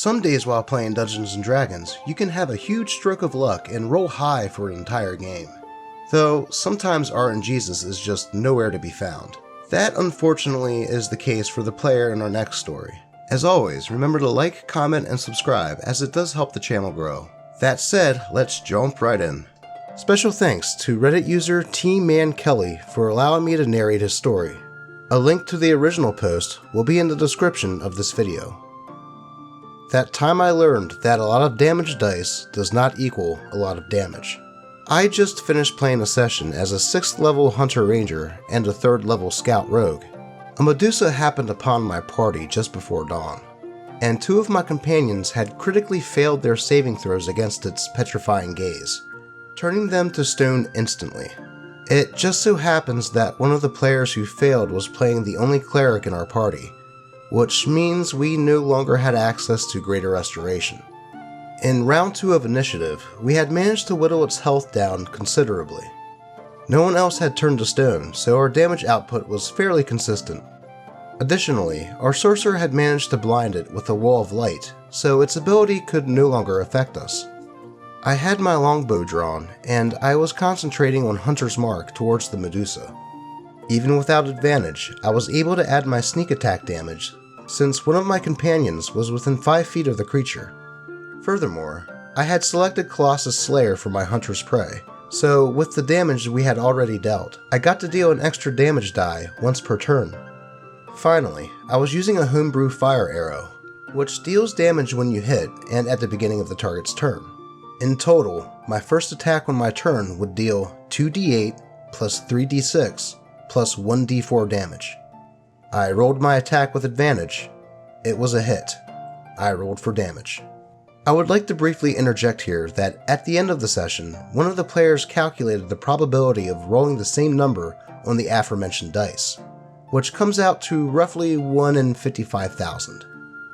Some days while playing Dungeons & Dragons, you can have a huge stroke of luck and roll high for an entire game. Though, sometimes RNGesus is just nowhere to be found. That unfortunately is the case for the player in our next story. As always, remember to like, comment, and subscribe as it does help the channel grow. That said, let's jump right in. Special thanks to Reddit user T-Man-Kelly for allowing me to narrate his story. A link to the original post will be in the description of this video. That time I learned that a lot of damage dice does not equal a lot of damage. I just finished playing a session as a 6th level Hunter Ranger and a 3rd level Scout Rogue. A Medusa happened upon my party just before dawn, and 2 of my companions had critically failed their saving throws against its petrifying gaze, turning them to stone instantly. It just so happens that one of the players who failed was playing the only cleric in our party, which means we no longer had access to Greater Restoration. In round 2 of initiative, we had managed to whittle its health down considerably. No one else had turned to stone, so our damage output was fairly consistent. Additionally, our sorcerer had managed to blind it with a wall of light, so its ability could no longer affect us. I had my longbow drawn, and I was concentrating on Hunter's Mark towards the Medusa. Even without advantage, I was able to add my sneak attack damage, since one of my companions was within 5 feet of the creature. Furthermore, I had selected Colossus Slayer for my Hunter's Prey, so with the damage we had already dealt, I got to deal an extra damage die once per turn. Finally, I was using a homebrew fire arrow, which deals damage when you hit and at the beginning of the target's turn. In total, my first attack on my turn would deal 2d8 plus 3d6 plus 1d4 damage. I rolled my attack with advantage. It was a hit. I rolled for damage. I would like to briefly interject here that at the end of the session, one of the players calculated the probability of rolling the same number on the aforementioned dice, which comes out to roughly 1 in 55,000.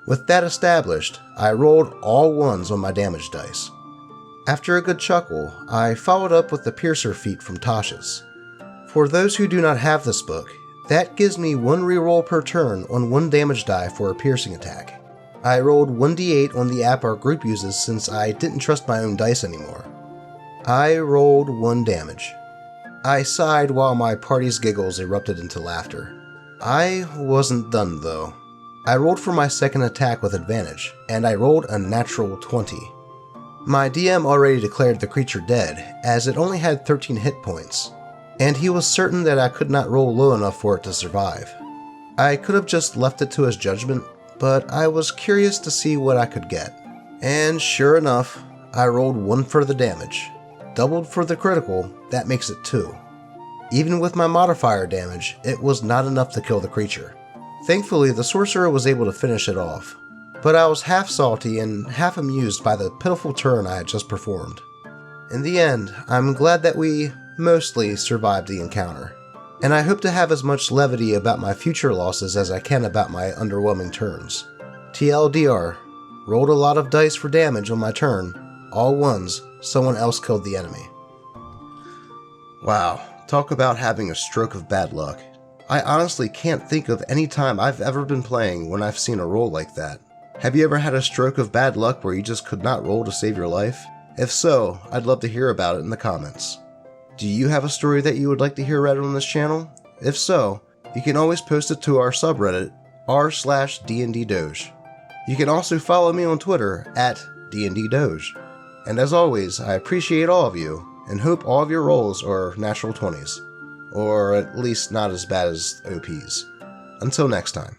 With that established, I rolled all 1s on my damage dice. After a good chuckle, I followed up with the Piercer feat from Tasha's. For those who do not have this book, that gives me 1 reroll per turn on 1 damage die for a piercing attack. I rolled 1d8 on the app our group uses since I didn't trust my own dice anymore. I rolled 1 damage. I sighed while my party's giggles erupted into laughter. I wasn't done though. I rolled for my second attack with advantage, and I rolled a natural 20. My DM already declared the creature dead, as it only had 13 hit points, and he was certain that I could not roll low enough for it to survive. I could have just left it to his judgment, but I was curious to see what I could get. And sure enough, I rolled 1 for the damage. Doubled for the critical, that makes it 2. Even with my modifier damage, it was not enough to kill the creature. Thankfully, the sorcerer was able to finish it off, but I was half salty and half amused by the pitiful turn I had just performed. In the end, I'm glad that we mostly survived the encounter, and I hope to have as much levity about my future losses as I can about my underwhelming turns. TLDR, rolled a lot of dice for damage on my turn, all 1s, someone else killed the enemy. Wow, talk about having a stroke of bad luck. I honestly can't think of any time I've ever been playing when I've seen a roll like that. Have you ever had a stroke of bad luck where you just could not roll to save your life? If so, I'd love to hear about it in the comments. Do you have a story that you would like to hear read on this channel? If so, you can always post it to our subreddit, r/DnD Doge. You can also follow me on Twitter at DnD Doge. And as always, I appreciate all of you and hope all of your rolls are natural 20s, or at least not as bad as OPs. Until next time.